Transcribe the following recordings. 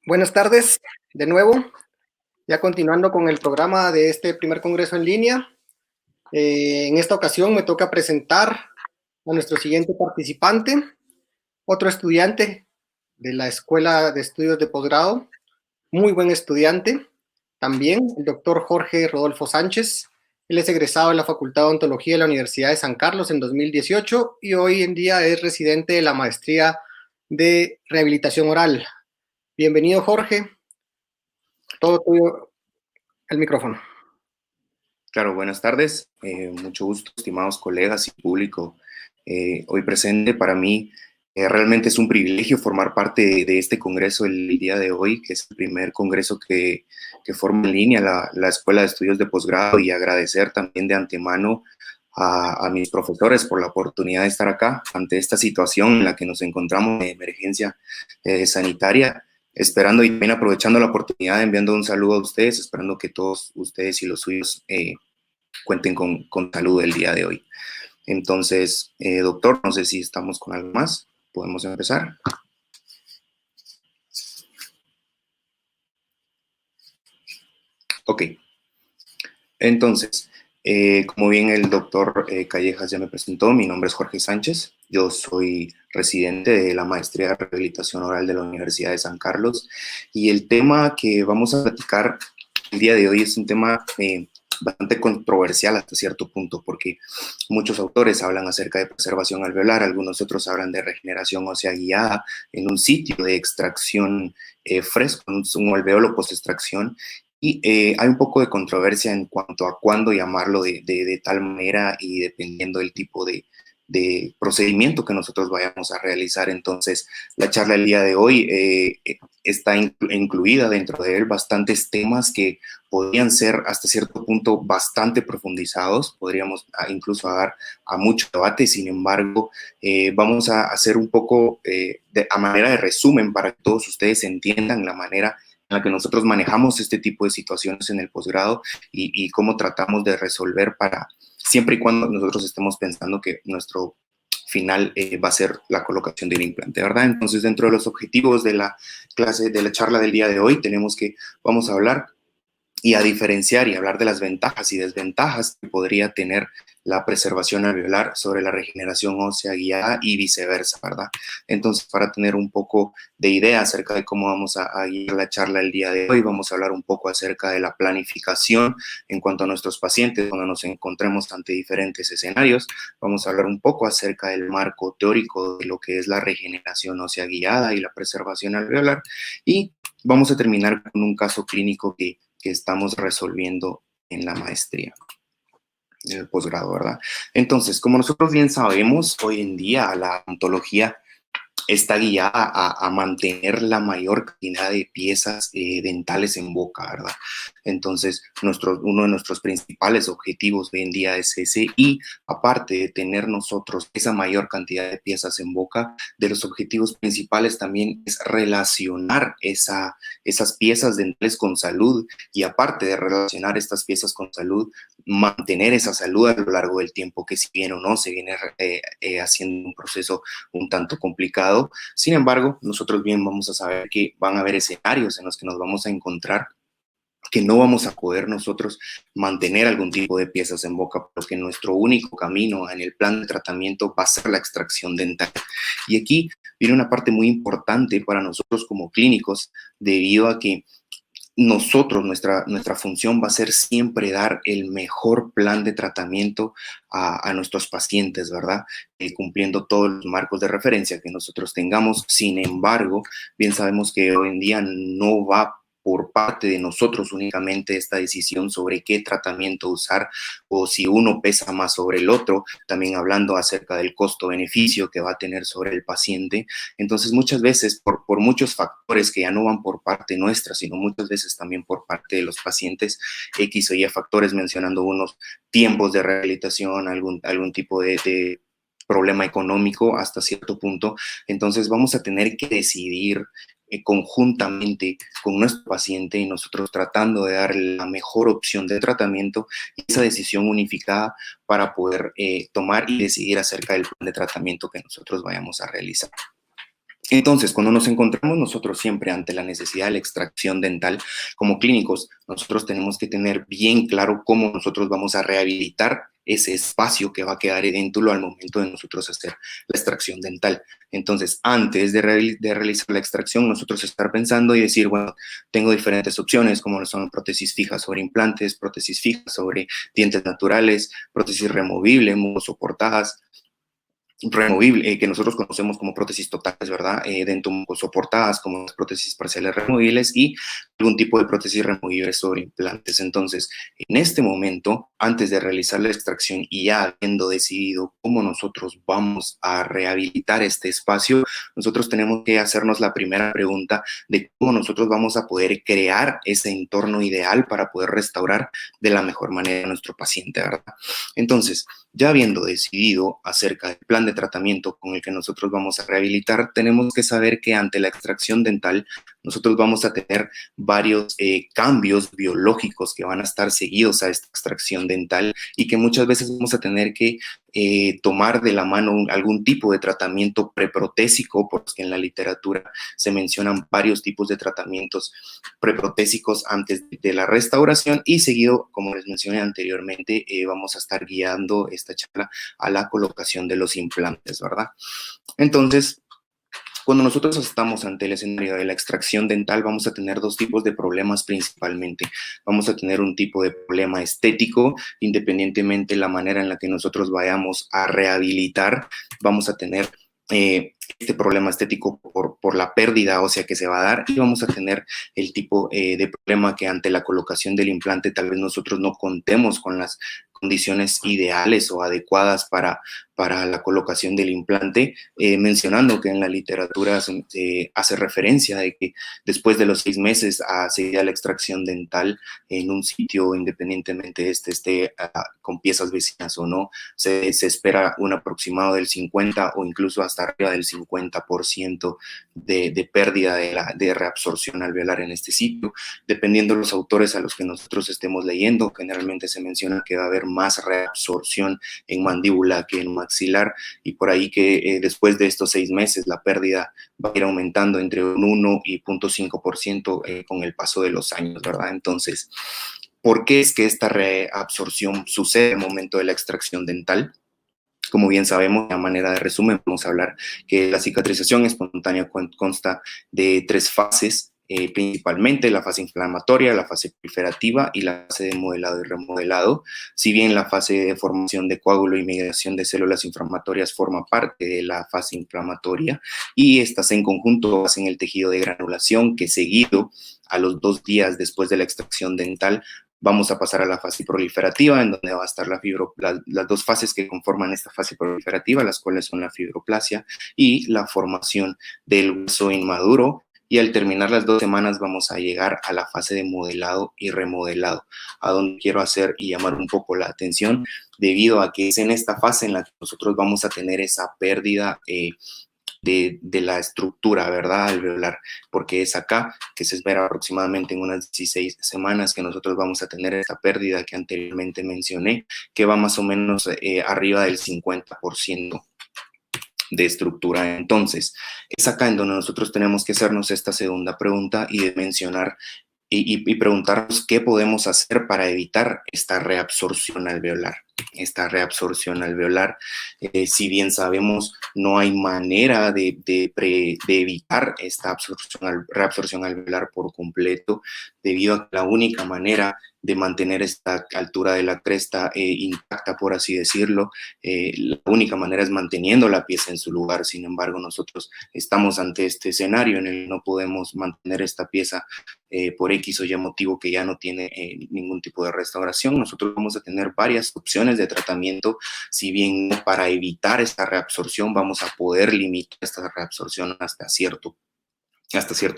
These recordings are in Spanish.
Buenas tardes, de nuevo, ya continuando con el programa de este primer congreso en línea. En esta ocasión me toca presentar a nuestro siguiente participante, otro estudiante de la Escuela de Estudios de Posgrado, muy buen estudiante, también el doctor Jorge Rodolfo Sánchez. Él es egresado de la Facultad de Odontología de la Universidad de San Carlos en 2018 y hoy en día es residente de la Maestría de Rehabilitación Oral. Bienvenido, Jorge. Todo tuyo el micrófono. Claro, buenas tardes. Mucho gusto, estimados colegas y público hoy presente. Para mí realmente es un privilegio formar parte de este congreso el día de hoy, que es el primer congreso que forma en línea la Escuela de Estudios de Posgrado, y agradecer también de antemano a mis profesores por la oportunidad de estar acá ante esta situación en la que nos encontramos de emergencia sanitaria. Esperando y también aprovechando la oportunidad, enviando un saludo a ustedes, esperando que todos ustedes y los suyos cuenten con salud el día de hoy. Entonces, doctor, no sé si estamos con algo más. ¿Podemos empezar? Ok. Entonces, como bien el doctor Callejas ya me presentó, mi nombre es Jorge Sánchez. Yo soy residente de la Maestría de Rehabilitación Oral de la Universidad de San Carlos, y el tema que vamos a platicar el día de hoy es un tema bastante controversial hasta cierto punto, porque muchos autores hablan acerca de preservación alveolar, algunos otros hablan de regeneración ósea guiada en un sitio de extracción fresco, un alveolo post-extracción, y hay un poco de controversia en cuanto a cuándo llamarlo de tal manera, y dependiendo del tipo de procedimiento que nosotros vayamos a realizar. Entonces, la charla del día de hoy está incluida dentro de él bastantes temas que podrían ser hasta cierto punto bastante profundizados, podríamos incluso dar a mucho debate. Sin embargo, vamos a hacer un poco a manera de resumen para que todos ustedes entiendan la manera en la que nosotros manejamos este tipo de situaciones en el posgrado, y cómo tratamos de resolver para siempre y cuando nosotros estemos pensando que nuestro final va a ser la colocación de un implante, ¿verdad? Entonces, dentro de los objetivos de la clase, de la charla del día de hoy, vamos a hablar y a diferenciar y hablar de las ventajas y desventajas que podría tener la preservación alveolar sobre la regeneración ósea guiada y viceversa, ¿verdad? Entonces, para tener un poco de idea acerca de cómo vamos a guiar la charla el día de hoy, vamos a hablar un poco acerca de la planificación en cuanto a nuestros pacientes cuando nos encontremos ante diferentes escenarios. Vamos a hablar un poco acerca del marco teórico de lo que es la regeneración ósea guiada y la preservación alveolar, y vamos a terminar con un caso clínico que estamos resolviendo en la maestría, en el posgrado, ¿verdad? Entonces, como nosotros bien sabemos, hoy en día la odontología está guiada a mantener la mayor cantidad de piezas dentales en boca, ¿verdad? Entonces, uno de nuestros principales objetivos hoy en día es ese, y aparte de tener nosotros esa mayor cantidad de piezas en boca, de los objetivos principales también es relacionar esas piezas dentales con salud, y aparte de relacionar estas piezas con salud, mantener esa salud a lo largo del tiempo, que si bien o no se viene haciendo un proceso un tanto complicado. Sin embargo, nosotros bien vamos a saber que van a haber escenarios en los que nos vamos a encontrar que no vamos a poder nosotros mantener algún tipo de piezas en boca, porque nuestro único camino en el plan de tratamiento va a ser la extracción dental. Y aquí viene una parte muy importante para nosotros como clínicos, debido a que nuestra función va a ser siempre dar el mejor plan de tratamiento a nuestros pacientes, ¿verdad? Cumpliendo todos los marcos de referencia que nosotros tengamos. Sin embargo, bien sabemos que hoy en día no va por parte de nosotros únicamente esta decisión sobre qué tratamiento usar, o si uno pesa más sobre el otro, también hablando acerca del costo-beneficio que va a tener sobre el paciente. Entonces, muchas veces, por muchos factores que ya no van por parte nuestra, sino muchas veces también por parte de los pacientes, X o Y factores, mencionando unos tiempos de rehabilitación, algún tipo de problema económico hasta cierto punto. Entonces, vamos a tener que decidir conjuntamente con nuestro paciente, y nosotros tratando de dar la mejor opción de tratamiento, y esa decisión unificada para poder tomar y decidir acerca del plan de tratamiento que nosotros vayamos a realizar. Entonces, cuando nos encontramos nosotros siempre ante la necesidad de la extracción dental, como clínicos, nosotros tenemos que tener bien claro cómo nosotros vamos a rehabilitar ese espacio que va a quedar edéntulo al momento de nosotros hacer la extracción dental. Entonces, antes de realizar la extracción, nosotros estar pensando y decir, bueno, tengo diferentes opciones, como son prótesis fijas sobre implantes, prótesis fijas sobre dientes naturales, prótesis removibles, soportadas, removible, que nosotros conocemos como prótesis totales, ¿verdad? Soportadas como las prótesis parciales removibles y algún tipo de prótesis removibles sobre implantes. Entonces, en este momento, antes de realizar la extracción y ya habiendo decidido cómo nosotros vamos a rehabilitar este espacio, nosotros tenemos que hacernos la primera pregunta de cómo nosotros vamos a poder crear ese entorno ideal para poder restaurar de la mejor manera a nuestro paciente, ¿verdad? Entonces, ya habiendo decidido acerca del plan de tratamiento con el que nosotros vamos a rehabilitar, tenemos que saber que ante la extracción dental nosotros vamos a tener varios cambios biológicos que van a estar seguidos a esta extracción dental y que muchas veces vamos a tener que tomar de la mano algún tipo de tratamiento preprotésico, porque en la literatura se mencionan varios tipos de tratamientos preprotésicos antes de la restauración y seguido, como les mencioné anteriormente, vamos a estar guiando esta charla a la colocación de los implantes, ¿verdad? Entonces, cuando nosotros estamos ante el escenario de la extracción dental, vamos a tener dos tipos de problemas principalmente. Vamos a tener un tipo de problema estético, independientemente de la manera en la que nosotros vayamos a rehabilitar, vamos a tener este problema estético por la pérdida ósea que se va a dar y vamos a tener el tipo de problema que ante la colocación del implante tal vez nosotros no contemos con las condiciones ideales o adecuadas para la colocación del implante, mencionando que en la literatura se hace referencia de que después de los 6 meses a seguir la extracción dental en un sitio, independientemente de esté con piezas vecinas o no, se espera un aproximado del 50 o incluso hasta arriba del 50% de pérdida de reabsorción alveolar en este sitio. Dependiendo de los autores a los que nosotros estemos leyendo, generalmente se menciona que va a haber más reabsorción en mandíbula que en maxilar y por ahí que después de estos 6 meses la pérdida va a ir aumentando entre un 1 y 0.5% con el paso de los años, ¿verdad? Entonces, ¿por qué es que esta reabsorción sucede en el momento de la extracción dental? Como bien sabemos, a manera de resumen, vamos a hablar que la cicatrización espontánea consta de 3 fases, principalmente la fase inflamatoria, la fase proliferativa y la fase de modelado y remodelado. Si bien la fase de formación de coágulo y migración de células inflamatorias forma parte de la fase inflamatoria y estas en conjunto hacen el tejido de granulación que seguido a los 2 días después de la extracción dental vamos a pasar a la fase proliferativa, en donde va a estar las dos fases que conforman esta fase proliferativa, las cuales son la fibroplasia y la formación del hueso inmaduro. Y al terminar las 2 semanas vamos a llegar a la fase de modelado y remodelado, a donde quiero hacer y llamar un poco la atención, debido a que es en esta fase en la que nosotros vamos a tener esa pérdida de la estructura, ¿verdad? Alveolar, porque es acá que se espera aproximadamente en unas 16 semanas que nosotros vamos a tener esta pérdida que anteriormente mencioné, que va más o menos arriba del 50% de estructura. Entonces, es acá en donde nosotros tenemos que hacernos esta segunda pregunta y de mencionar y preguntarnos qué podemos hacer para evitar esta reabsorción alveolar. Esta reabsorción alveolar, si bien sabemos, no hay manera de evitar esta reabsorción alveolar por completo, debido a que la única manera de mantener esta altura de la cresta intacta, por así decirlo, la única manera es manteniendo la pieza en su lugar. Sin embargo, nosotros estamos ante este escenario en el que no podemos mantener esta pieza por X o Y motivo que ya no tiene ningún tipo de restauración. Nosotros vamos a tener varias opciones de tratamiento, si bien para evitar esta reabsorción vamos a poder limitar esta reabsorción hasta cierto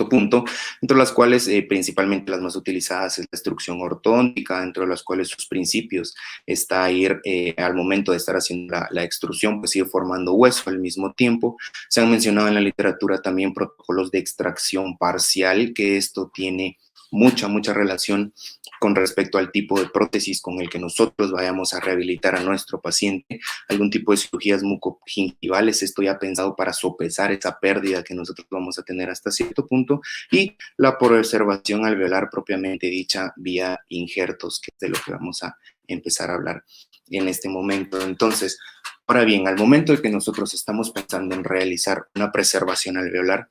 punto, entre las cuales principalmente las más utilizadas es la extrusión ortodóntica, dentro de las cuales sus principios está ir al momento de estar haciendo la extrusión, pues ir formando hueso al mismo tiempo. Se han mencionado en la literatura también protocolos de extracción parcial, que esto tiene mucha relación con respecto al tipo de prótesis con el que nosotros vayamos a rehabilitar a nuestro paciente, algún tipo de cirugías mucogingivales, esto ya pensado para sopesar esa pérdida que nosotros vamos a tener hasta cierto punto, y la preservación alveolar propiamente dicha vía injertos, que es de lo que vamos a empezar a hablar en este momento. Entonces, ahora bien, al momento en que nosotros estamos pensando en realizar una preservación alveolar,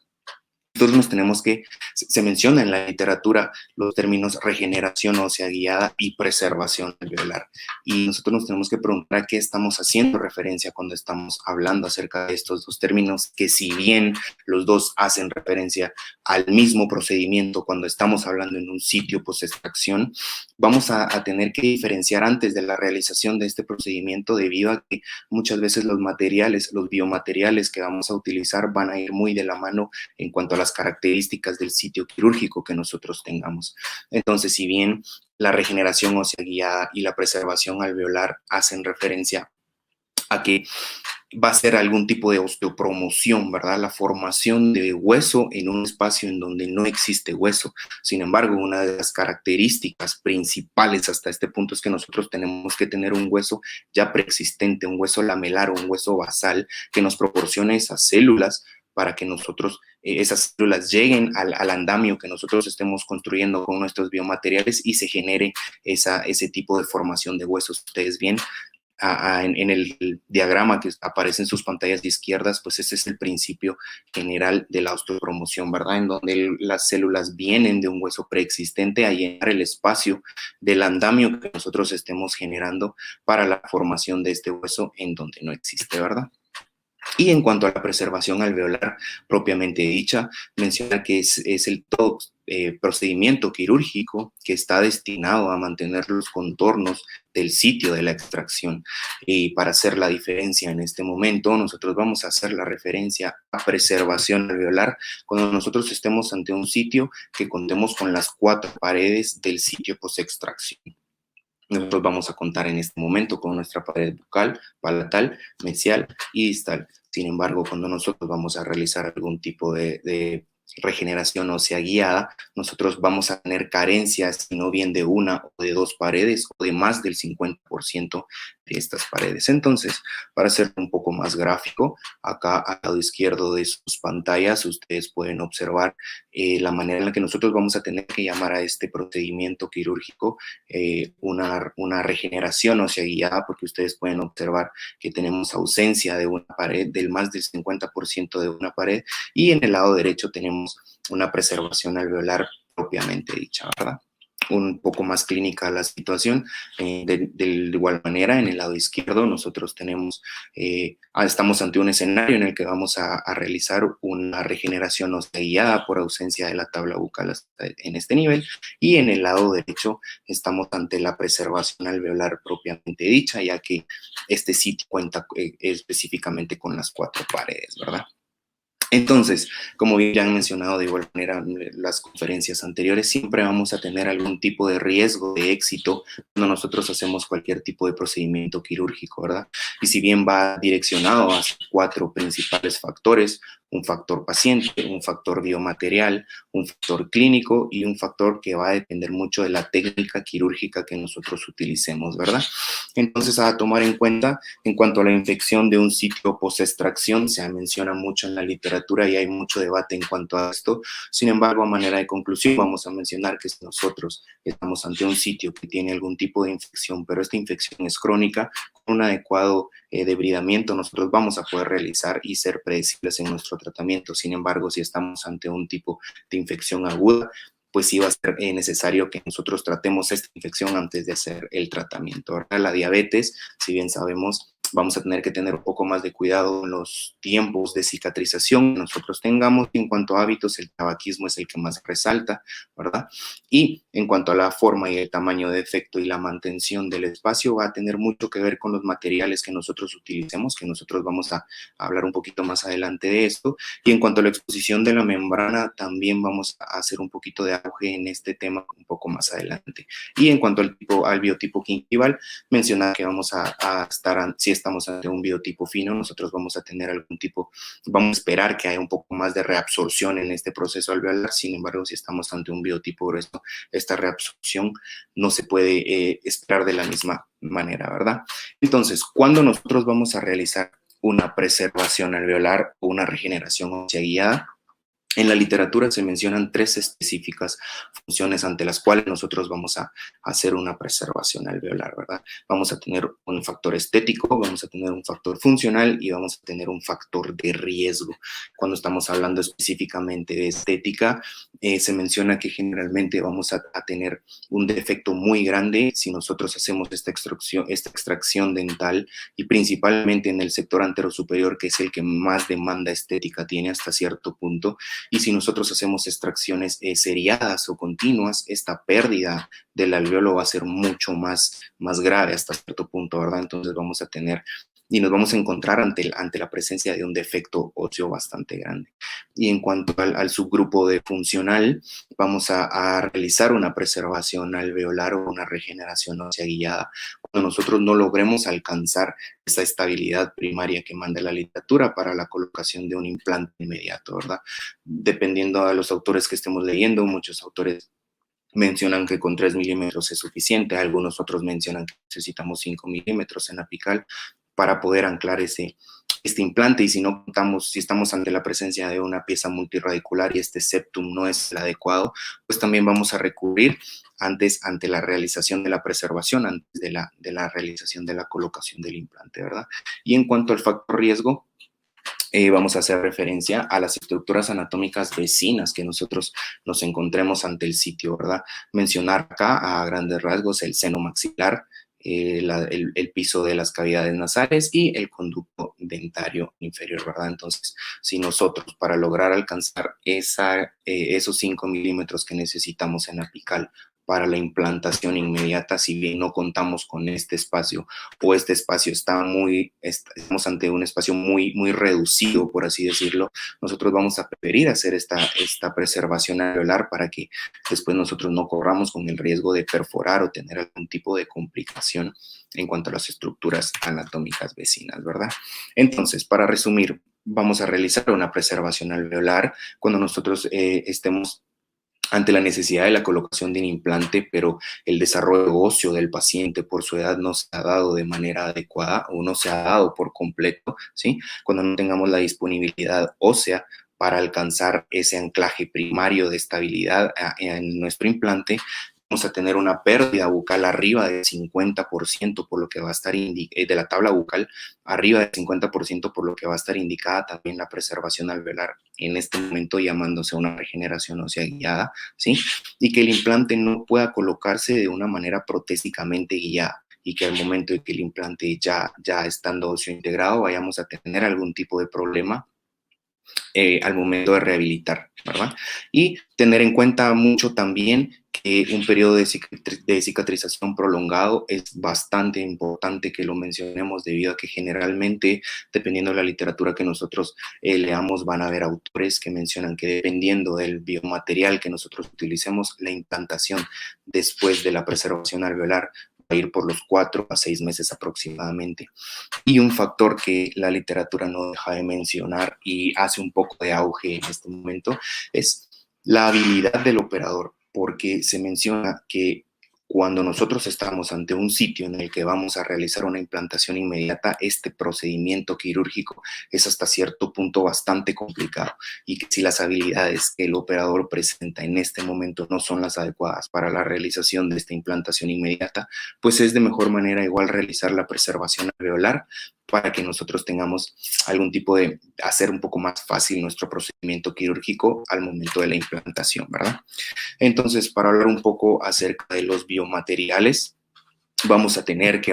nosotros nos tenemos que, se menciona en la literatura los términos regeneración ósea guiada y preservación alveolar. Y nosotros nos tenemos que preguntar a qué estamos haciendo referencia cuando estamos hablando acerca de estos dos términos, que si bien los dos hacen referencia al mismo procedimiento cuando estamos hablando en un sitio post-extracción, vamos a tener que diferenciar antes de la realización de este procedimiento, debido a que muchas veces los materiales, los biomateriales que vamos a utilizar van a ir muy de la mano en cuanto a las características del sitio quirúrgico que nosotros tengamos. Entonces, si bien la regeneración ósea guiada y la preservación alveolar hacen referencia a que va a ser algún tipo de osteopromoción, ¿verdad? La formación de hueso en un espacio en donde no existe hueso. Sin embargo, una de las características principales hasta este punto es que nosotros tenemos que tener un hueso ya preexistente, un hueso lamelar o un hueso basal que nos proporcione esas células para que nosotros, esas células lleguen al andamio que nosotros estemos construyendo con nuestros biomateriales y se genere ese tipo de formación de huesos. Ustedes bien, en el diagrama que aparece en sus pantallas de izquierdas, pues ese es el principio general de la osteopromoción, ¿verdad? En donde las células vienen de un hueso preexistente a llenar el espacio del andamio que nosotros estemos generando para la formación de este hueso en donde no existe, ¿verdad? Y en cuanto a la preservación alveolar propiamente dicha, mencionar que es el todo procedimiento quirúrgico que está destinado a mantener los contornos del sitio de la extracción. Y para hacer la diferencia en este momento, nosotros vamos a hacer la referencia a preservación alveolar cuando nosotros estemos ante un sitio que contemos con las 4 paredes del sitio post-extracción. Nosotros vamos a contar en este momento con nuestra pared bucal, palatal, mesial y distal. Sin embargo, cuando nosotros vamos a realizar algún tipo de regeneración ósea guiada, nosotros vamos a tener carencias, no bien de una o de 2 paredes o de más del 50% de estas paredes. Entonces, para ser un poco más gráfico, acá al lado izquierdo de sus pantallas, ustedes pueden observar la manera en la que nosotros vamos a tener que llamar a este procedimiento quirúrgico una regeneración ósea guiada, porque ustedes pueden observar que tenemos ausencia de una pared, del más del 50% de una pared, y en el lado derecho tenemos una preservación alveolar propiamente dicha, ¿verdad? Un poco más clínica la situación. De igual manera, en el lado izquierdo nosotros tenemos, estamos ante un escenario en el que vamos a realizar una regeneración ósea guiada por ausencia de la tabla bucal en este nivel, y en el lado derecho estamos ante la preservación alveolar propiamente dicha, ya que este sitio cuenta específicamente con las 4 paredes, ¿verdad? Entonces, como bien ya han mencionado de igual manera las conferencias anteriores, siempre vamos a tener algún tipo de riesgo de éxito cuando nosotros hacemos cualquier tipo de procedimiento quirúrgico, ¿verdad? Y si bien va direccionado a 4 principales factores: un factor paciente, un factor biomaterial, un factor clínico y un factor que va a depender mucho de la técnica quirúrgica que nosotros utilicemos, ¿verdad? Entonces, a tomar en cuenta, en cuanto a la infección de un sitio post-extracción, se menciona mucho en la literatura y hay mucho debate en cuanto a esto. Sin embargo, a manera de conclusión, vamos a mencionar que si nosotros estamos ante un sitio que tiene algún tipo de infección, pero esta infección es crónica, con un adecuado debridamiento, nosotros vamos a poder realizar y ser predecibles en nuestro tratamiento. Sin embargo, si estamos ante un tipo de infección aguda, pues sí va a ser necesario que nosotros tratemos esta infección antes de hacer el tratamiento, ¿verdad? La diabetes, si bien sabemos, vamos a tener que tener un poco más de cuidado en los tiempos de cicatrización que nosotros tengamos. En cuanto a hábitos, el tabaquismo es el que más resalta, ¿verdad? Y en cuanto a la forma y el tamaño de efecto y la mantención del espacio, va a tener mucho que ver con los materiales que nosotros utilicemos, que nosotros vamos a hablar un poquito más adelante de esto. Y en cuanto a la exposición de la membrana, también vamos a hacer un poquito de auge en este tema un poco más adelante. Y en cuanto al biotipo gingival, mencionar que vamos a estar, si estamos ante un biotipo fino, nosotros vamos a tener vamos a esperar que haya un poco más de reabsorción en este proceso alveolar. Sin embargo, si estamos ante un biotipo grueso, esta reabsorción no se puede esperar de la misma manera, ¿verdad? Entonces, ¿cuándo nosotros vamos a realizar una preservación alveolar o una regeneración ósea guiada? En la literatura se mencionan 3 específicas funciones ante las cuales nosotros vamos a hacer una preservación alveolar, ¿verdad? Vamos a tener un factor estético, vamos a tener un factor funcional y vamos a tener un factor de riesgo. Cuando estamos hablando específicamente de estética, se menciona que generalmente vamos a tener un defecto muy grande si nosotros hacemos esta extracción dental, y principalmente en el sector anterosuperior, que es el que más demanda estética tiene hasta cierto punto. Y si nosotros hacemos extracciones seriadas o continuas, esta pérdida del alveolo va a ser mucho más grave hasta cierto punto, ¿verdad? Entonces vamos a tener y nos vamos a encontrar ante la presencia de un defecto óseo bastante grande. Y en cuanto al subgrupo de funcional, vamos a realizar una preservación alveolar o una regeneración ósea guiada cuando nosotros no logremos alcanzar esa estabilidad primaria que manda la literatura para la colocación de un implante inmediato, ¿verdad? Dependiendo de los autores que estemos leyendo, muchos autores mencionan que con 3 milímetros es suficiente, algunos otros mencionan que necesitamos 5 milímetros en apical para poder anclar este implante. Y si estamos ante la presencia de una pieza multiradicular y este septum no es el adecuado, pues también vamos a recurrir ante la realización de la preservación, antes de la realización de la colocación del implante, ¿verdad? Y en cuanto al factor riesgo, vamos a hacer referencia a las estructuras anatómicas vecinas que nosotros nos encontremos ante el sitio, ¿verdad? Mencionar acá a grandes rasgos el seno maxilar, el piso de las cavidades nasales y el conducto dentario inferior, ¿verdad? Entonces, si nosotros para lograr alcanzar esos 5 milímetros que necesitamos en apical para la implantación inmediata, si bien no contamos con este espacio o este espacio estamos ante un espacio muy reducido, por así decirlo, nosotros vamos a preferir hacer esta preservación alveolar para que después nosotros no corramos con el riesgo de perforar o tener algún tipo de complicación en cuanto a las estructuras anatómicas vecinas, ¿verdad? Entonces, para resumir, vamos a realizar una preservación alveolar cuando nosotros estemos ante la necesidad de la colocación de un implante, pero el desarrollo óseo del paciente por su edad no se ha dado de manera adecuada o no se ha dado por completo, ¿sí? Cuando no tengamos la disponibilidad ósea para alcanzar ese anclaje primario de estabilidad en nuestro implante, vamos a tener una pérdida bucal arriba del 50%, por lo que va a estar de la tabla bucal, arriba del 50%, por lo que va a estar indicada también la preservación alveolar, en este momento llamándose una regeneración ósea guiada, ¿sí? Y que el implante no pueda colocarse de una manera protésicamente guiada, y que al momento de que el implante ya estando óseo integrado vayamos a tener algún tipo de problema al momento de rehabilitar, ¿verdad? Y tener en cuenta mucho también que un periodo de cicatrización prolongado es bastante importante que lo mencionemos, debido a que generalmente, dependiendo de la literatura que nosotros leamos, van a haber autores que mencionan que dependiendo del biomaterial que nosotros utilicemos, la implantación después de la preservación alveolar va a ir por los 4 a 6 meses aproximadamente. Y un factor que la literatura no deja de mencionar y hace un poco de auge en este momento es la habilidad del operador, porque se menciona que cuando nosotros estamos ante un sitio en el que vamos a realizar una implantación inmediata, este procedimiento quirúrgico es hasta cierto punto bastante complicado, y que si las habilidades que el operador presenta en este momento no son las adecuadas para la realización de esta implantación inmediata, pues es de mejor manera igual realizar la preservación alveolar para que nosotros tengamos algún tipo de hacer un poco más fácil nuestro procedimiento quirúrgico al momento de la implantación, ¿verdad? Entonces, para hablar un poco acerca de los biomateriales, vamos a tener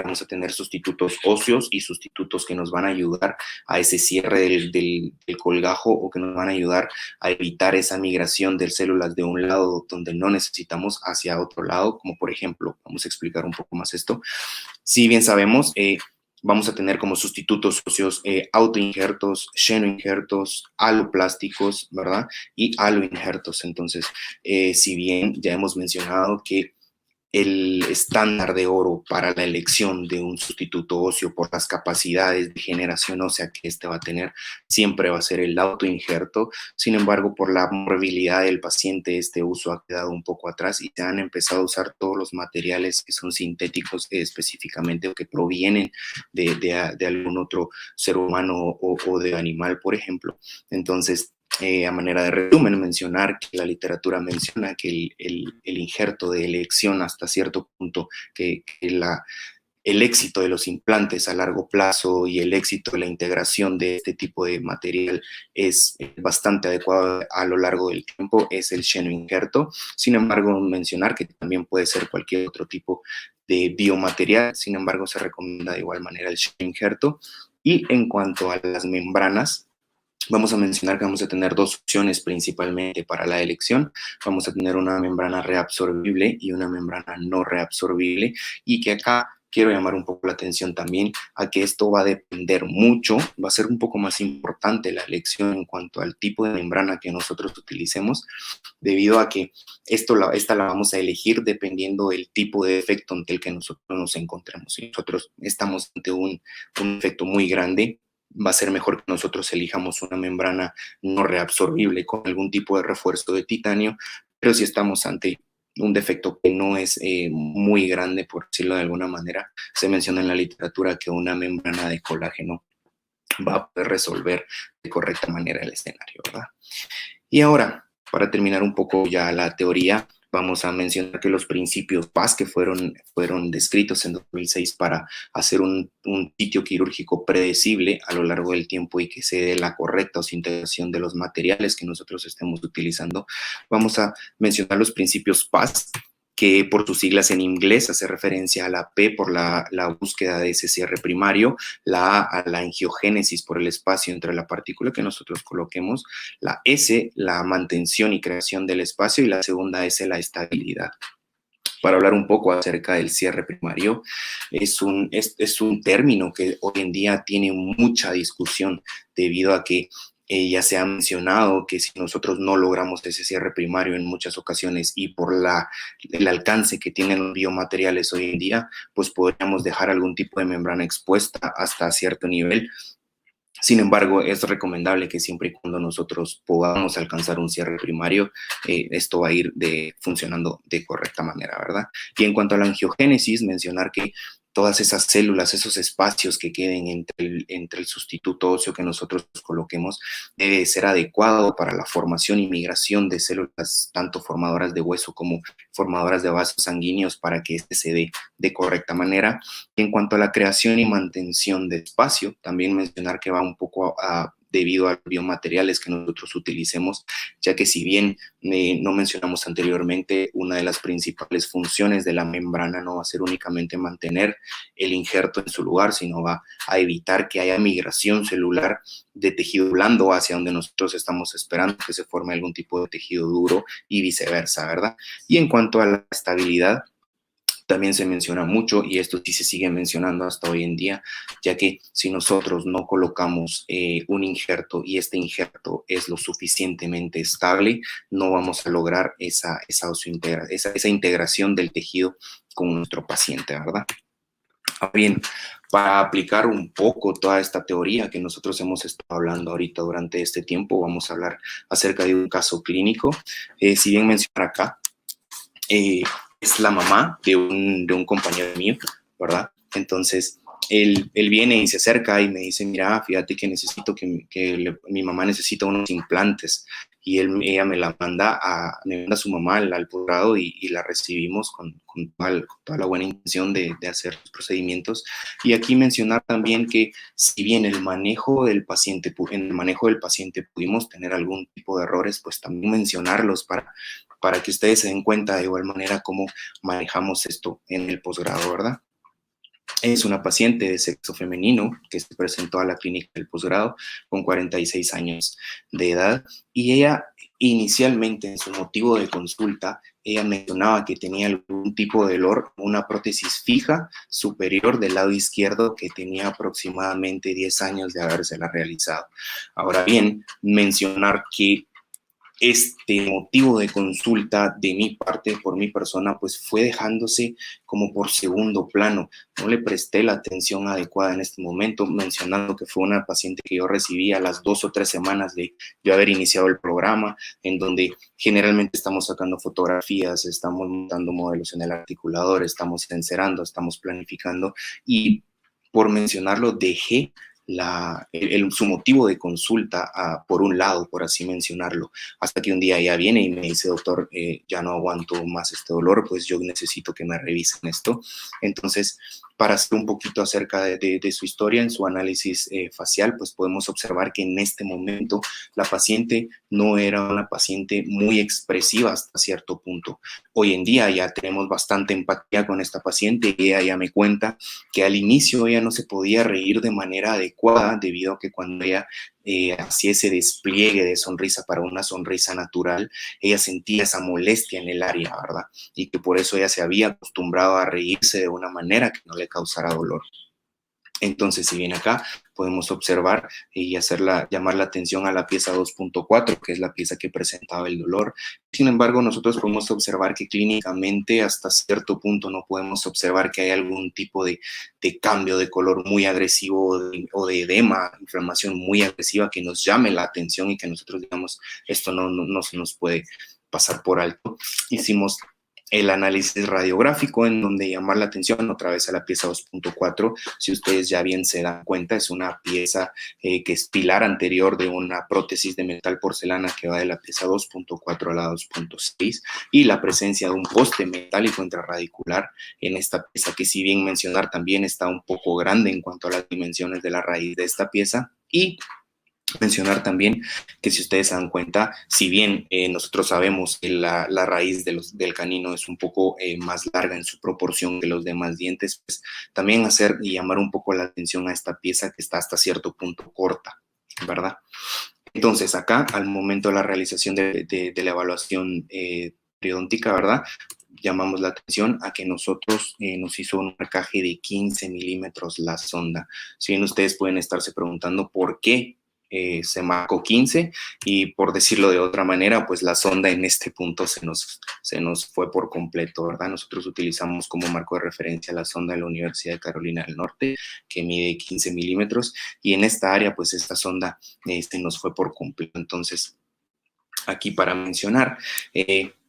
sustitutos óseos y sustitutos que nos van a ayudar a ese cierre del colgajo, o que nos van a ayudar a evitar esa migración de células de un lado donde no necesitamos hacia otro lado, como por ejemplo, vamos a explicar un poco más esto. Si bien sabemos, vamos a tener como sustitutos óseos autoinjertos, xenoinjertos, aloplásticos, ¿verdad? Y aloinjertos. Entonces, si bien ya hemos mencionado que el estándar de oro para la elección de un sustituto óseo por las capacidades de generación ósea que éste va a tener, siempre va a ser el autoinjerto. Sin embargo, por la morbilidad del paciente, este uso ha quedado un poco atrás y se han empezado a usar todos los materiales que son sintéticos específicamente o que provienen de algún otro ser humano o de animal, por ejemplo. Entonces, a manera de resumen, mencionar que la literatura menciona que el injerto de elección hasta cierto punto, que el éxito de los implantes a largo plazo y el éxito de la integración de este tipo de material es bastante adecuado a lo largo del tiempo, es el xenoinjerto. Sin embargo, mencionar que también puede ser cualquier otro tipo de biomaterial, sin embargo, se recomienda de igual manera el xenoinjerto. Y en cuanto a las membranas, vamos a mencionar que vamos a tener dos opciones principalmente para la elección. Vamos a tener una membrana reabsorbible y una membrana no reabsorbible, y que acá quiero llamar un poco la atención también a que esto va a depender mucho, va a ser un poco más importante la elección en cuanto al tipo de membrana que nosotros utilicemos, debido a que esta la vamos a elegir dependiendo del tipo de efecto ante el que nosotros nos encontremos. Si nosotros estamos ante un efecto muy grande, va a ser mejor que nosotros elijamos una membrana no reabsorbible con algún tipo de refuerzo de titanio, pero si estamos ante un defecto que no es muy grande, por decirlo de alguna manera, se menciona en la literatura que una membrana de colágeno va a poder resolver de correcta manera el escenario, ¿verdad? Y ahora, para terminar un poco ya la teoría, vamos a mencionar que los principios PAS que fueron descritos en 2006 para hacer un sitio quirúrgico predecible a lo largo del tiempo y que se dé la correcta integración de los materiales que nosotros estemos utilizando, vamos a mencionar los principios PAS, que por sus siglas en inglés hace referencia a la P por la búsqueda de ese cierre primario, la A a la angiogénesis por el espacio entre la partícula que nosotros coloquemos, la S, la mantención y creación del espacio, y la segunda S, la estabilidad. Para hablar un poco acerca del cierre primario, es un término que hoy en día tiene mucha discusión debido a que ya se ha mencionado que si nosotros no logramos ese cierre primario en muchas ocasiones y por el alcance que tienen los biomateriales hoy en día, pues podríamos dejar algún tipo de membrana expuesta hasta cierto nivel. Sin embargo, es recomendable que siempre y cuando nosotros podamos alcanzar un cierre primario, esto va a ir funcionando de correcta manera, ¿verdad? Y en cuanto a la angiogénesis, mencionar que todas esas células, esos espacios que queden entre el sustituto óseo que nosotros coloquemos, debe ser adecuado para la formación y migración de células, tanto formadoras de hueso como formadoras de vasos sanguíneos, para que este se dé de correcta manera. Y en cuanto a la creación y mantención de espacio, también mencionar que va un poco debido a los biomateriales que nosotros utilicemos, ya que si bien no mencionamos anteriormente, una de las principales funciones de la membrana no va a ser únicamente mantener el injerto en su lugar, sino va a evitar que haya migración celular de tejido blando hacia donde nosotros estamos esperando que se forme algún tipo de tejido duro y viceversa, ¿verdad? Y en cuanto a la estabilidad, también se menciona mucho, y esto sí se sigue mencionando hasta hoy en día, ya que si nosotros no colocamos un injerto y este injerto es lo suficientemente estable, no vamos a lograr esa integración del tejido con nuestro paciente, ¿verdad? Bien, para aplicar un poco toda esta teoría que nosotros hemos estado hablando ahorita durante este tiempo, vamos a hablar acerca de un caso clínico. Si bien mencionar acá, es la mamá de un compañero mío, ¿verdad? Entonces, él viene y se acerca y me dice, mira, fíjate que necesito mi mamá necesita unos implantes. Y ella me manda a su mamá al posgrado y la recibimos con toda la buena intención de hacer los procedimientos. Y aquí mencionar también que si bien en el manejo del paciente pudimos tener algún tipo de errores, pues también mencionarlos para que ustedes se den cuenta de igual manera cómo manejamos esto en el posgrado, ¿verdad? Es una paciente de sexo femenino que se presentó a la clínica del posgrado con 46 años de edad, y ella inicialmente en su motivo de consulta, ella mencionaba que tenía algún tipo de dolor, una prótesis fija superior del lado izquierdo que tenía aproximadamente 10 años de habérsela realizado. Ahora bien, mencionar que este motivo de consulta de mi parte, por mi persona, pues fue dejándose como por segundo plano. No le presté la atención adecuada en este momento, mencionando que fue una paciente que yo recibí a las 2 o 3 semanas de yo haber iniciado el programa, en donde generalmente estamos sacando fotografías, estamos montando modelos en el articulador, estamos encerando, estamos planificando, y por mencionarlo, dejé su motivo de consulta por un lado, por así mencionarlo, hasta que un día ella viene y me dice, doctor, ya no aguanto más este dolor, pues yo necesito que me revisen esto. Entonces, para hacer un poquito acerca de su historia, en su análisis facial, pues podemos observar que en este momento la paciente no era una paciente muy expresiva hasta cierto punto. Hoy en día ya tenemos bastante empatía con esta paciente y ella ya me cuenta que al inicio ella no se podía reír de manera adecuada debido a que cuando ella hacía ese despliegue de sonrisa para una sonrisa natural, ella sentía esa molestia en el área, ¿verdad? Y que por eso ella se había acostumbrado a reírse de una manera que no le causara dolor. Entonces, si bien acá podemos observar y llamar la atención a la pieza 2.4, que es la pieza que presentaba el dolor. Sin embargo, nosotros podemos observar que clínicamente hasta cierto punto no podemos observar que hay algún tipo de cambio de color muy agresivo o de edema, inflamación muy agresiva que nos llame la atención y que nosotros digamos, esto no se nos puede pasar por alto. Hicimos el análisis radiográfico, en donde llamar la atención otra vez a la pieza 2.4. Si ustedes ya bien se dan cuenta, es una pieza que es pilar anterior de una prótesis de metal porcelana que va de la pieza 2.4 a la 2.6, y la presencia de un poste metálico intrarradicular en esta pieza, que si bien mencionar también está un poco grande en cuanto a las dimensiones de la raíz de esta pieza. Y mencionar también que si ustedes se dan cuenta, si bien nosotros sabemos que la raíz del canino es un poco más larga en su proporción que los demás dientes, pues también hacer y llamar un poco la atención a esta pieza que está hasta cierto punto corta, ¿verdad? Entonces acá, al momento de la realización de la evaluación periodóntica, ¿verdad?, llamamos la atención a que nosotros nos hizo un marcaje de 15 milímetros la sonda. Si bien ustedes pueden estarse preguntando por qué se marcó 15, y por decirlo de otra manera, pues la sonda en este punto se nos fue por completo, ¿verdad? Nosotros utilizamos como marco de referencia la sonda de la Universidad de Carolina del Norte, que mide 15 milímetros, y en esta área, pues esta sonda nos fue por completo. Entonces, aquí para mencionar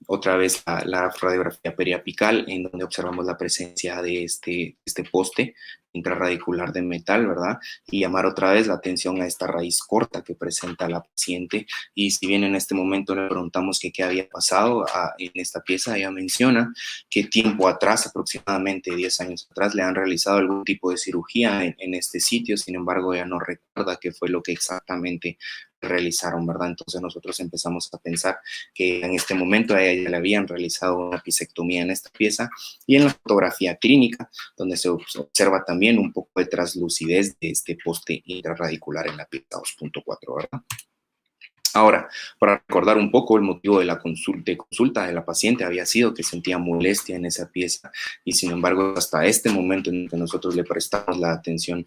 otra vez la radiografía periapical, en donde observamos la presencia de este poste intrarradicular de metal, ¿verdad? Y llamar otra vez la atención a esta raíz corta que presenta la paciente. Y si bien en este momento le preguntamos que qué había pasado en esta pieza, ella menciona que tiempo atrás, aproximadamente 10 años atrás, le han realizado algún tipo de cirugía en este sitio. Sin embargo, ella no recuerda qué fue lo que exactamente realizaron, ¿verdad? Entonces nosotros empezamos a pensar que en este momento a ella ya le habían realizado una apicectomía en esta pieza. Y en la fotografía clínica, donde se observa también un poco de translucidez de este poste intrarradicular en la pieza 2.4, ¿verdad? Ahora, para recordar un poco el motivo de la consulta de la paciente, había sido que sentía molestia en esa pieza, y sin embargo hasta este momento en que nosotros le prestamos la atención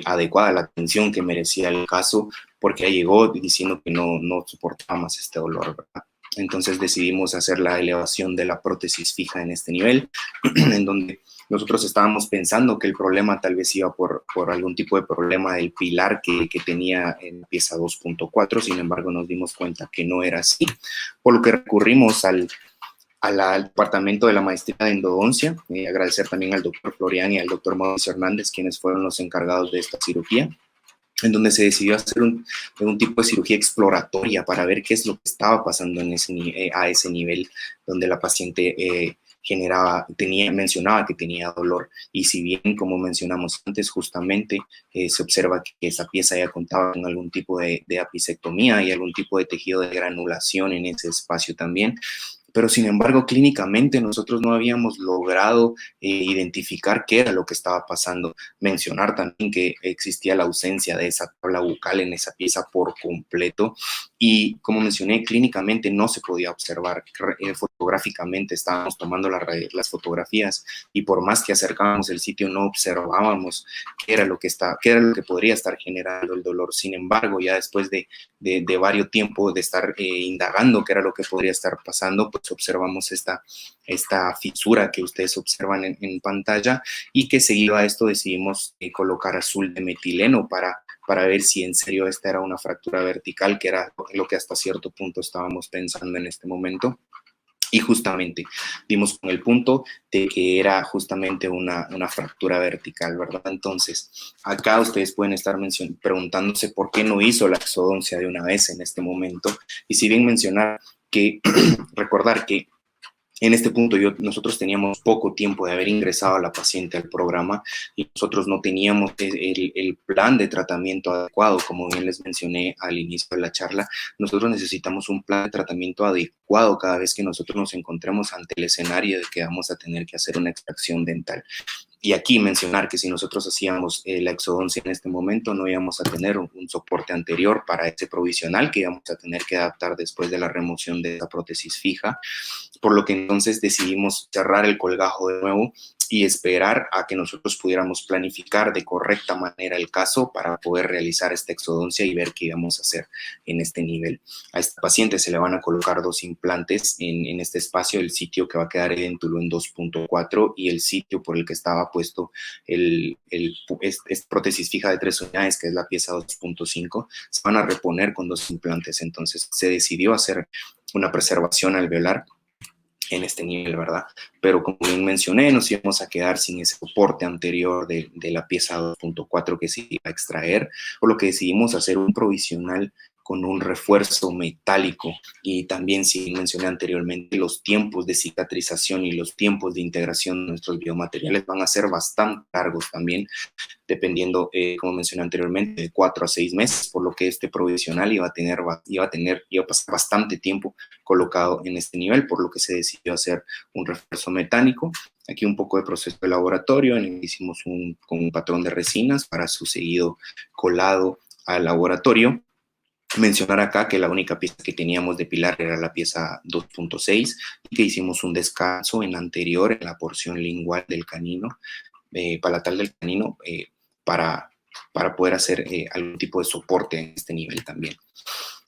adecuada, la atención que merecía el caso, porque ella llegó diciendo que no soportaba más este dolor, ¿verdad? Entonces decidimos hacer la elevación de la prótesis fija en este nivel, en donde nosotros estábamos pensando que el problema tal vez iba por algún tipo de problema del pilar que tenía en la pieza 2.4, sin embargo nos dimos cuenta que no era así, por lo que recurrimos al departamento de la maestría de endodoncia. Agradecer también al doctor Florian y al doctor Mauricio Hernández, quienes fueron los encargados de esta cirugía, en donde se decidió hacer un tipo de cirugía exploratoria para ver qué es lo que estaba pasando a ese nivel, donde la paciente mencionaba que tenía dolor. Y si bien, como mencionamos antes, justamente se observa que esa pieza ya contaba con algún tipo de apicectomía y algún tipo de tejido de granulación en ese espacio también, pero sin embargo clínicamente nosotros no habíamos logrado identificar qué era lo que estaba pasando. Mencionar también que existía la ausencia de esa tabla bucal en esa pieza por completo, y como mencioné, clínicamente no se podía observar, fotográficamente estábamos tomando las fotografías y por más que acercábamos el sitio no observábamos qué era lo que podría estar generando el dolor. Sin embargo, ya después de varios tiempos de estar indagando qué era lo que podría estar pasando, pues observamos esta fisura que ustedes observan en pantalla, y que seguido a esto decidimos colocar azul de metileno para ver si en serio esta era una fractura vertical, que era lo que hasta cierto punto estábamos pensando en este momento. Y justamente dimos con el punto de que era justamente una fractura vertical, ¿verdad? Entonces, acá ustedes pueden estar preguntándose por qué no hizo la exodoncia de una vez en este momento. Y si bien mencionar que, recordar que en este punto nosotros teníamos poco tiempo de haber ingresado a la paciente al programa y nosotros no teníamos el plan de tratamiento adecuado, como bien les mencioné al inicio de la charla. Nosotros necesitamos un plan de tratamiento adecuado cada vez que nosotros nos encontremos ante el escenario de que vamos a tener que hacer una extracción dental. Y aquí mencionar que si nosotros hacíamos la exodoncia en este momento, no íbamos a tener un soporte anterior para ese provisional que íbamos a tener que adaptar después de la remoción de esa prótesis fija, por lo que entonces decidimos cerrar el colgajo de nuevo y esperar a que nosotros pudiéramos planificar de correcta manera el caso para poder realizar esta exodoncia y ver qué íbamos a hacer en este nivel. A esta paciente se le van a colocar 2 implantes en este espacio, el sitio que va a quedar edéntulo en 2.4 y el sitio por el que estaba puesto esta prótesis fija de 3 unidades, que es la pieza 2.5, se van a reponer con 2 implantes. Entonces se decidió hacer una preservación alveolar en este nivel, ¿verdad? Pero como bien mencioné, nos íbamos a quedar sin ese soporte anterior de la pieza 2.4 que se iba a extraer, por lo que decidimos hacer un provisional con un refuerzo metálico. Y también, si mencioné anteriormente, los tiempos de cicatrización y los tiempos de integración de nuestros biomateriales van a ser bastante largos también, dependiendo, como mencioné anteriormente, de 4 a 6 meses, por lo que este provisional iba a pasar bastante tiempo colocado en este nivel, por lo que se decidió hacer un refuerzo metálico. Aquí un poco de proceso de laboratorio, en el que hicimos con un patrón de resinas para su seguido colado al laboratorio. Mencionar acá que la única pieza que teníamos de pilar era la pieza 2.6 y que hicimos un descanso en anterior en la porción lingual del canino, palatal del canino, para poder hacer algún tipo de soporte en este nivel también.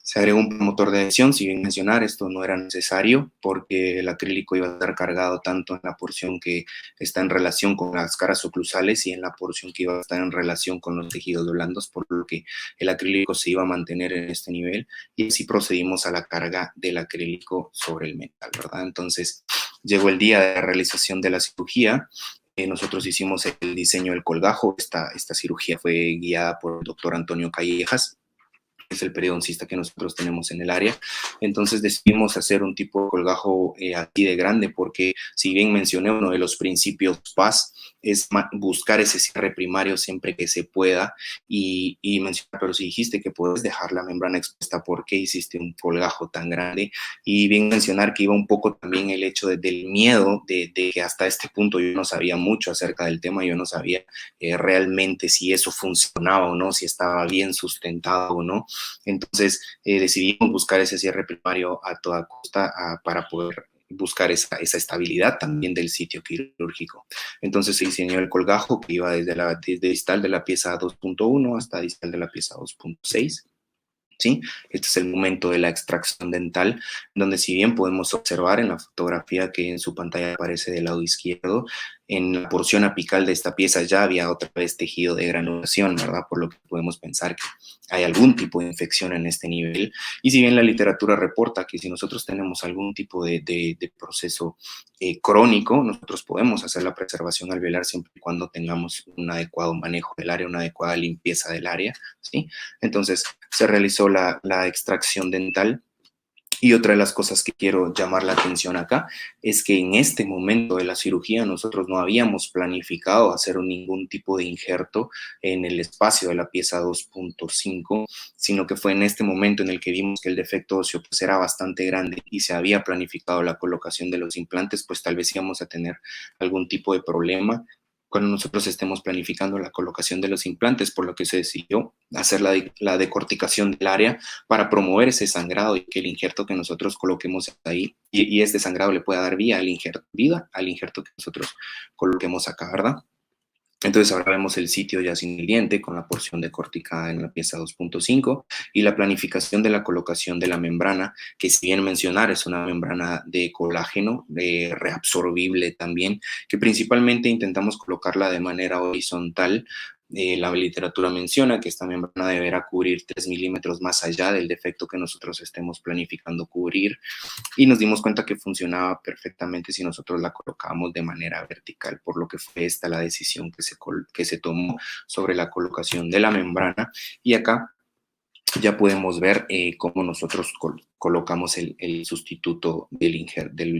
Se agregó un motor de adhesión, si bien mencionar, esto no era necesario porque el acrílico iba a estar cargado tanto en la porción que está en relación con las caras oclusales y en la porción que iba a estar en relación con los tejidos blandos, por lo que el acrílico se iba a mantener en este nivel y así procedimos a la carga del acrílico sobre el metal, ¿verdad? Entonces, llegó el día de la realización de la cirugía. Nosotros hicimos el diseño del colgajo. Esta cirugía fue guiada por el doctor Antonio Callejas, es el periodoncista que nosotros tenemos en el área. Entonces decidimos hacer un tipo de colgajo así de grande porque, si bien mencioné, uno de los principios PAS es buscar ese cierre primario siempre que se pueda y mencionar, pero si dijiste que puedes dejar la membrana expuesta, ¿por qué hiciste un colgajo tan grande? Y bien mencionar que iba un poco también el hecho del miedo de que hasta este punto yo no sabía mucho acerca del tema, yo no sabía realmente si eso funcionaba o no, si estaba bien sustentado o no. Entonces decidimos buscar ese cierre primario a toda costa para poder buscar esa estabilidad también del sitio quirúrgico. Entonces se diseñó el colgajo que iba desde distal de la pieza 2.1 hasta distal de la pieza 2.6. ¿Sí? Este es el momento de la extracción dental, donde si bien podemos observar en la fotografía que en su pantalla aparece del lado izquierdo, en la porción apical de esta pieza ya había otra vez tejido de granulación, ¿verdad? Por lo que podemos pensar que hay algún tipo de infección en este nivel. Y si bien la literatura reporta que si nosotros tenemos algún tipo de proceso crónico, nosotros podemos hacer la preservación alveolar siempre y cuando tengamos un adecuado manejo del área, una adecuada limpieza del área, ¿sí? Entonces se realizó la extracción dental. Y otra de las cosas que quiero llamar la atención acá es que en este momento de la cirugía nosotros no habíamos planificado hacer ningún tipo de injerto en el espacio de la pieza 2.5, sino que fue en este momento en el que vimos que el defecto óseo pues era bastante grande y se había planificado la colocación de los implantes, pues tal vez íbamos a tener algún tipo de problema cuando nosotros estemos planificando la colocación de los implantes, por lo que se decidió hacer la decorticación del área para promover ese sangrado y que el injerto que nosotros coloquemos ahí, y este sangrado le pueda dar vida al injerto que nosotros coloquemos acá, ¿verdad? Entonces ahora vemos el sitio ya sin el diente con la porción decorticada en la pieza 2.5 y la planificación de la colocación de la membrana, que si bien mencionar es una membrana de colágeno, reabsorbible también, que principalmente intentamos colocarla de manera horizontal. La literatura menciona que esta membrana deberá cubrir 3 milímetros más allá del defecto que nosotros estemos planificando cubrir, y nos dimos cuenta que funcionaba perfectamente si nosotros la colocábamos de manera vertical, por lo que fue esta la decisión que se tomó sobre la colocación de la membrana. Y acá ya podemos ver cómo nosotros colocamos el sustituto del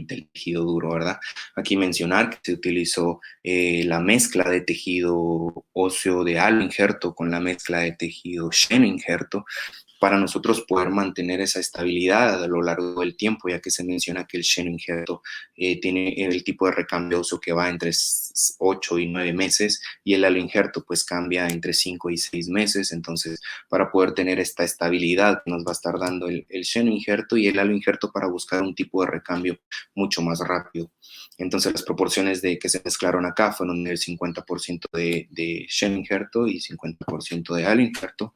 tejido duro, ¿verdad? Aquí mencionar que se utilizó la mezcla de tejido óseo de halo injerto con la mezcla de tejido Shen injerto, para nosotros poder mantener esa estabilidad a lo largo del tiempo, ya que se menciona que el Shen injerto tiene el tipo de recambio óseo que va entre 8 y 9 meses y el halo injerto pues cambia entre 5 y 6 meses. Entonces, para poder tener esta estabilidad que nos va a estar dando el Shen injerto y el halo injerto para buscar un tipo de recambio mucho más rápido. Entonces, las proporciones de que se mezclaron acá fueron el 50% de Shen injerto y 50% de halo injerto.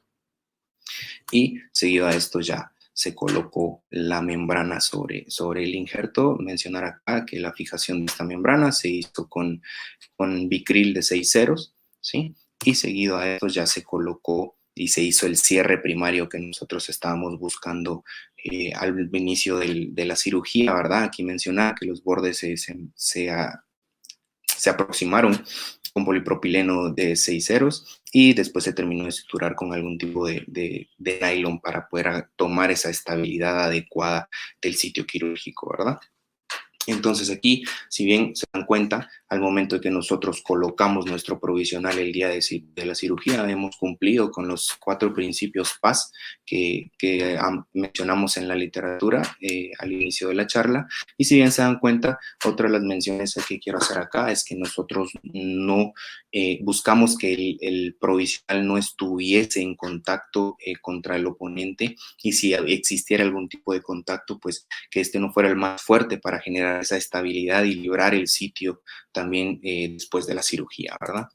Y seguido a esto ya se colocó la membrana sobre el injerto. Mencionar acá que la fijación de esta membrana se hizo con Vicryl de 6 ceros, ¿sí? Y seguido a esto ya se colocó y se hizo el cierre primario que nosotros estábamos buscando al inicio de la cirugía, ¿verdad? Aquí mencionar que los bordes se aproximaron con polipropileno de 6 ceros y después se terminó de suturar con algún tipo de nylon para poder tomar esa estabilidad adecuada del sitio quirúrgico, ¿verdad? Entonces aquí, si bien se dan cuenta, al momento de que nosotros colocamos nuestro provisional el día de la cirugía, hemos cumplido con los 4 principios PAS que mencionamos en la literatura al inicio de la charla. Y si bien se dan cuenta, otra de las menciones que quiero hacer acá es que nosotros no buscamos que el provisional no estuviese en contacto contra el oponente, y si existiera algún tipo de contacto, pues que este no fuera el más fuerte para generar esa estabilidad y librar el sitio también después de la cirugía, ¿verdad?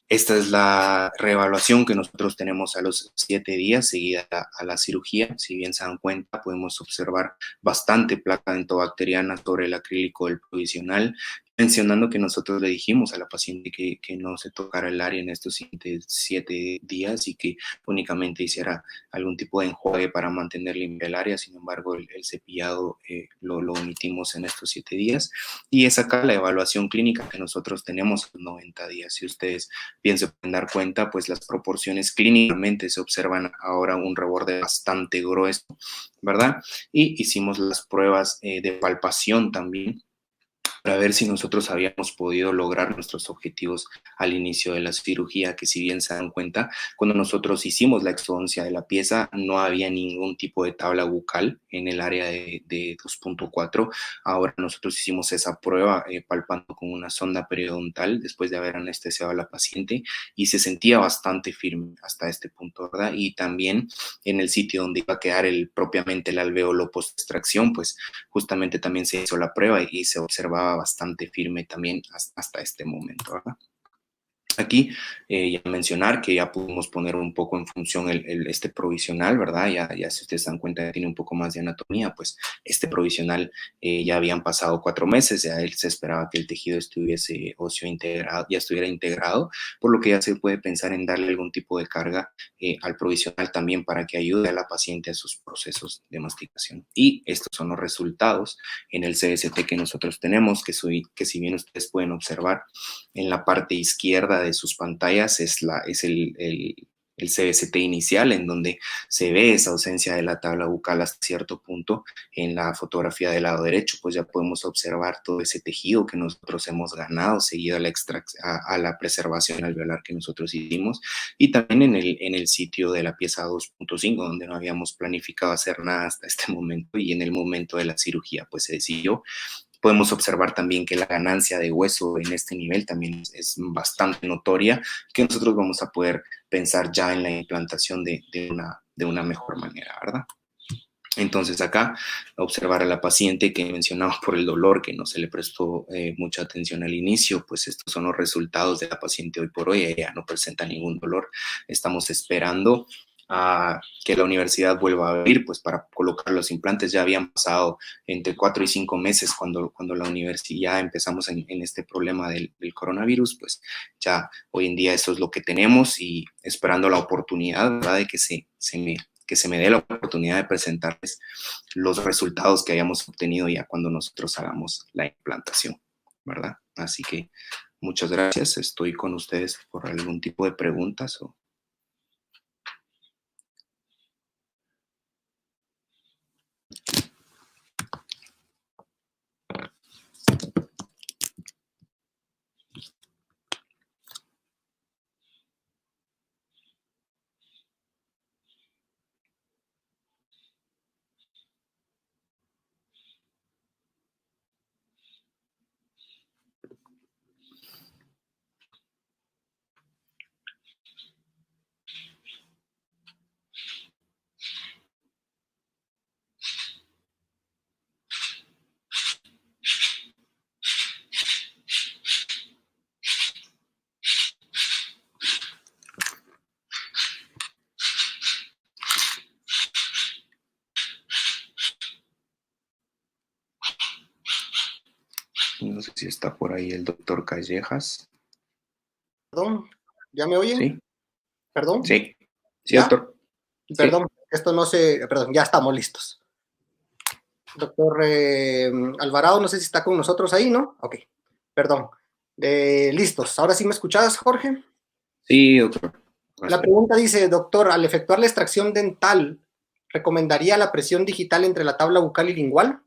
Esta es la reevaluación que nosotros tenemos a los 7 días seguida a la cirugía. Si bien se dan cuenta, podemos observar bastante placa dentobacteriana sobre el acrílico del provisional, mencionando que nosotros le dijimos a la paciente que no se tocara el área en estos siguientes 7 días y que únicamente hiciera algún tipo de enjuague para mantener limpia el área. Sin embargo, el cepillado lo omitimos en estos 7 días. Y es acá la evaluación clínica que nosotros tenemos en 90 días. Si ustedes bien se pueden dar cuenta, pues las proporciones clínicamente se observan ahora un reborde bastante grueso, ¿verdad? Y hicimos las pruebas de palpación también para ver si nosotros habíamos podido lograr nuestros objetivos al inicio de la cirugía, que si bien se dan cuenta, cuando nosotros hicimos la exodoncia de la pieza, no había ningún tipo de tabla bucal en el área de 2.4. Ahora nosotros hicimos esa prueba palpando con una sonda periodontal después de haber anestesiado a la paciente y se sentía bastante firme hasta este punto, ¿verdad? Y también en el sitio donde iba a quedar propiamente el alvéolo post-extracción, pues justamente también se hizo la prueba y se observaba bastante firme también hasta este momento, ¿verdad? Aquí ya mencionar que ya pudimos poner un poco en función este provisional, ¿verdad? Ya si ustedes se dan cuenta que tiene un poco más de anatomía, pues este provisional ya habían pasado 4 meses, ya él se esperaba que el tejido estuviese óseo integrado, ya estuviera integrado, por lo que ya se puede pensar en darle algún tipo de carga al provisional también para que ayude a la paciente a sus procesos de masticación. Y estos son los resultados en el CST que nosotros tenemos, que si bien ustedes pueden observar en la parte izquierda de sus pantallas es el CBCT inicial, en donde se ve esa ausencia de la tabla bucal hasta cierto punto. En la fotografía del lado derecho, pues ya podemos observar todo ese tejido que nosotros hemos ganado seguido a la preservación alveolar que nosotros hicimos, y también en el sitio de la pieza 2.5, donde no habíamos planificado hacer nada hasta este momento, y en el momento de la cirugía, pues se decidió Podemos observar también que la ganancia de hueso en este nivel también es bastante notoria, que nosotros vamos a poder pensar ya en la implantación de una mejor manera, ¿verdad? Entonces acá observar a la paciente que mencionaba por el dolor, que no se le prestó mucha atención al inicio, pues estos son los resultados de la paciente hoy por hoy. Ella no presenta ningún dolor. Estamos esperando a que la universidad vuelva a abrir, pues para colocar los implantes. Ya habían pasado entre 4 y 5 meses cuando la universidad empezamos en este problema del coronavirus, pues ya hoy en día eso es lo que tenemos y esperando la oportunidad, ¿verdad?, de que se me dé la oportunidad de presentarles los resultados que hayamos obtenido ya cuando nosotros hagamos la implantación, ¿verdad? Así que muchas gracias. Estoy con ustedes por algún tipo de preguntas o... No sé si está por ahí el doctor Callejas. Perdón, ¿ya me oyen? ¿Sí? ¿Perdón? Sí. Sí, ¿Ya? doctor. Perdón, Sí. esto no se... Perdón, ya estamos listos. Doctor Alvarado, no sé si está con nosotros ahí, ¿no? Ok, perdón. Listos. ¿Ahora sí me escuchas, Jorge? Sí, doctor. La pregunta dice, doctor, al efectuar la extracción dental, ¿recomendaría la presión digital entre la tabla bucal y lingual?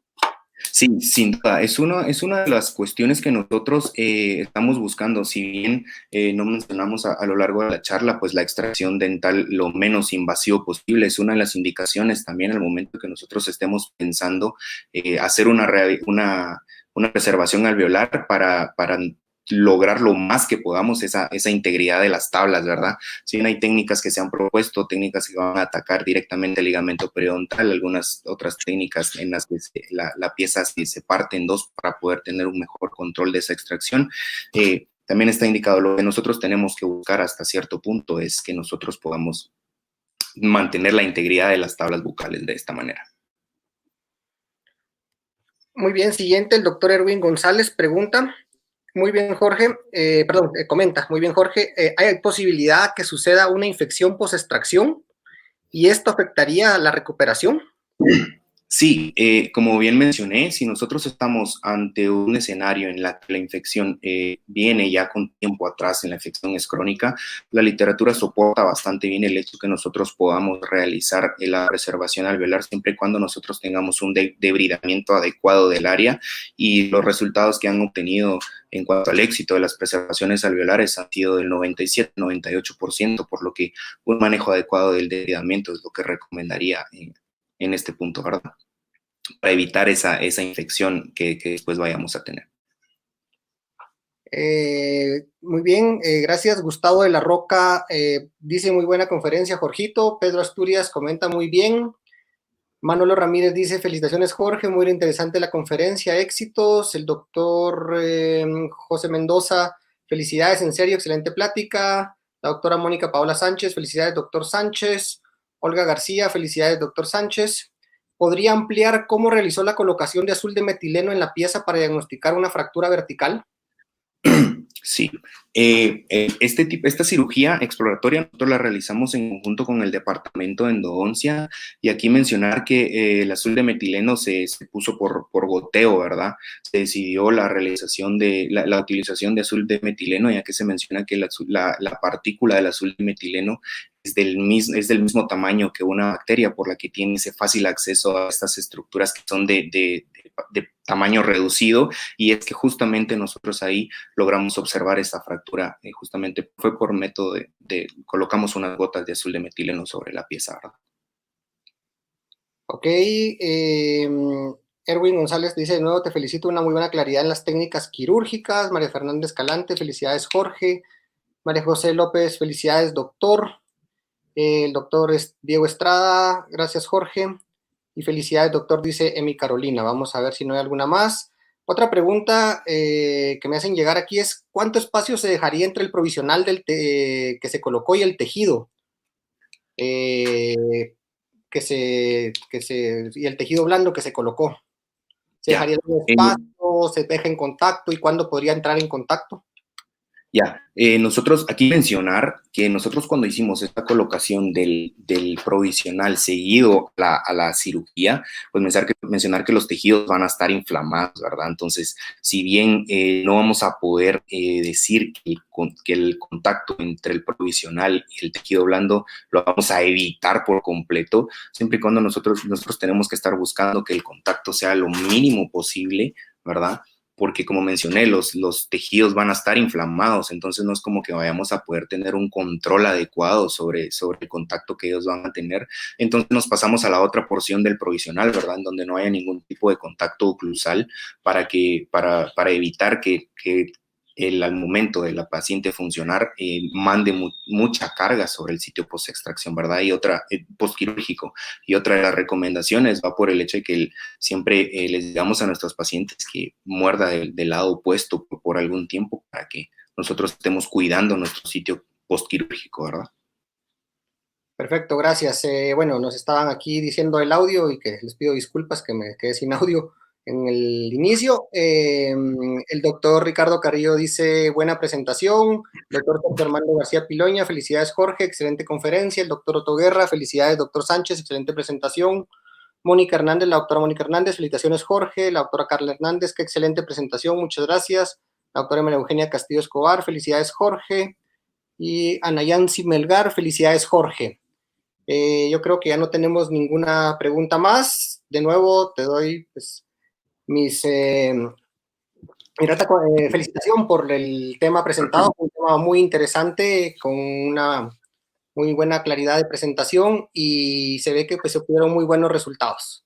Sí, sin duda. Es una de las cuestiones que nosotros estamos buscando. Si bien no mencionamos a lo largo de la charla, pues la extracción dental lo menos invasivo posible es una de las indicaciones también al momento que nosotros estemos pensando hacer una preservación alveolar para lograr lo más que podamos esa integridad de las tablas, ¿verdad? Si bien hay técnicas que se han propuesto, técnicas que van a atacar directamente el ligamento periodontal, algunas otras técnicas en las que la pieza se parte en dos para poder tener un mejor control de esa extracción. También está indicado, lo que nosotros tenemos que buscar hasta cierto punto es que nosotros podamos mantener la integridad de las tablas bucales de esta manera. Muy bien, siguiente, el doctor Erwin González pregunta, muy bien Jorge, comenta, muy bien Jorge, ¿hay posibilidad que suceda una infección post-extracción y esto afectaría la recuperación? Sí, como bien mencioné, si nosotros estamos ante un escenario en la que la infección viene ya con tiempo atrás, en la infección es crónica, la literatura soporta bastante bien el hecho que nosotros podamos realizar la preservación alveolar siempre y cuando nosotros tengamos un debridamiento adecuado del área, y los resultados que han obtenido en cuanto al éxito de las preservaciones alveolares han sido del 97-98%, por lo que un manejo adecuado del debridamiento es lo que recomendaría en este punto, ¿verdad? Para evitar esa infección que después vayamos a tener. Muy bien, gracias. Gustavo de la Roca dice muy buena conferencia, Jorgito. Pedro Asturias comenta muy bien. Manolo Ramírez dice felicitaciones, Jorge, muy interesante la conferencia, éxitos. El doctor José Mendoza, felicidades, en serio, excelente plática. La doctora Mónica Paola Sánchez, felicidades, doctor Sánchez. Olga García, felicidades, doctor Sánchez. ¿Podría ampliar cómo realizó la colocación de azul de metileno en la pieza para diagnosticar una fractura vertical? Sí, esta cirugía exploratoria nosotros la realizamos en conjunto con el departamento de endodoncia, y aquí mencionar que el azul de metileno se puso por goteo, ¿verdad? Se decidió la realización de la utilización de azul de metileno, ya que se menciona que la partícula del azul de metileno es del mismo tamaño que una bacteria, por la que tiene ese fácil acceso a estas estructuras que son de tamaño reducido, y es que justamente nosotros ahí logramos observar esta fractura, justamente fue por método colocamos unas gotas de azul de metileno sobre la pieza, ¿verdad? Ok, Erwin González dice de nuevo, te felicito, una muy buena claridad en las técnicas quirúrgicas. María Fernanda Escalante, felicidades Jorge. María José López, felicidades doctor. El doctor Diego Estrada, gracias Jorge. Y felicidades doctor, dice Emi Carolina. Vamos a ver si no hay alguna más. Otra pregunta que me hacen llegar aquí es, ¿cuánto espacio se dejaría entre el provisional que se colocó y el tejido? Y el tejido blando que se colocó. ¿Se Ya. dejaría un espacio? ¿Se deja en contacto? ¿Y cuándo podría entrar en contacto? Ya, nosotros aquí mencionar que nosotros cuando hicimos esta colocación del provisional seguido a la cirugía, pues mencionar que los tejidos van a estar inflamados, ¿verdad? Entonces, si bien no vamos a poder decir que el contacto entre el provisional y el tejido blando lo vamos a evitar por completo, siempre y cuando nosotros tenemos que estar buscando que el contacto sea lo mínimo posible, ¿verdad? Porque como mencioné, los tejidos van a estar inflamados, entonces no es como que vayamos a poder tener un control adecuado sobre el contacto que ellos van a tener. Entonces nos pasamos a la otra porción del provisional, ¿verdad? En donde no haya ningún tipo de contacto oclusal para evitar que al momento de la paciente funcionar, mande mucha carga sobre el sitio post-extracción, ¿verdad? Y otra, postquirúrgico. Y otra de las recomendaciones va por el hecho de que siempre les digamos a nuestros pacientes que muerda del lado opuesto por algún tiempo para que nosotros estemos cuidando nuestro sitio postquirúrgico, ¿verdad? Perfecto, gracias. Bueno, nos estaban aquí diciendo el audio y que les pido disculpas que me quedé sin audio en el inicio. El doctor Ricardo Carrillo dice, buena presentación. Doctor Jorge Armando García Piloña, felicidades Jorge, excelente conferencia. El doctor Otto Guerra, felicidades doctor Sánchez, excelente presentación. Mónica Hernández, la doctora Mónica Hernández, felicitaciones Jorge. La doctora Carla Hernández, qué excelente presentación, muchas gracias. La doctora María Eugenia Castillo Escobar, felicidades Jorge. Y Anayansi Melgar, felicidades Jorge. Yo creo que ya no tenemos ninguna pregunta más. De nuevo, te doy pues, mi grata felicitación por el tema presentado, un tema muy interesante, con una muy buena claridad de presentación y se ve que pues, se obtuvieron muy buenos resultados.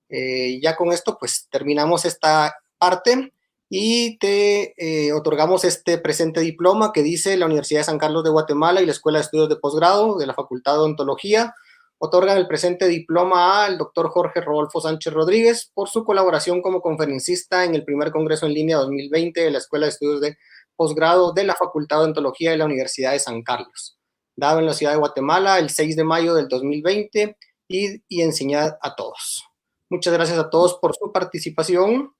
Ya con esto, pues terminamos esta parte y te otorgamos este presente diploma que dice la Universidad de San Carlos de Guatemala y la Escuela de Estudios de Posgrado de la Facultad de Odontología otorgan el presente diploma al doctor Jorge Rodolfo Sánchez Rodríguez por su colaboración como conferencista en el primer Congreso en Línea 2020 de la Escuela de Estudios de Posgrado de la Facultad de Odontología de la Universidad de San Carlos, dado en la ciudad de Guatemala el 6 de mayo del 2020 y enseñad a todos. Muchas gracias a todos por su participación.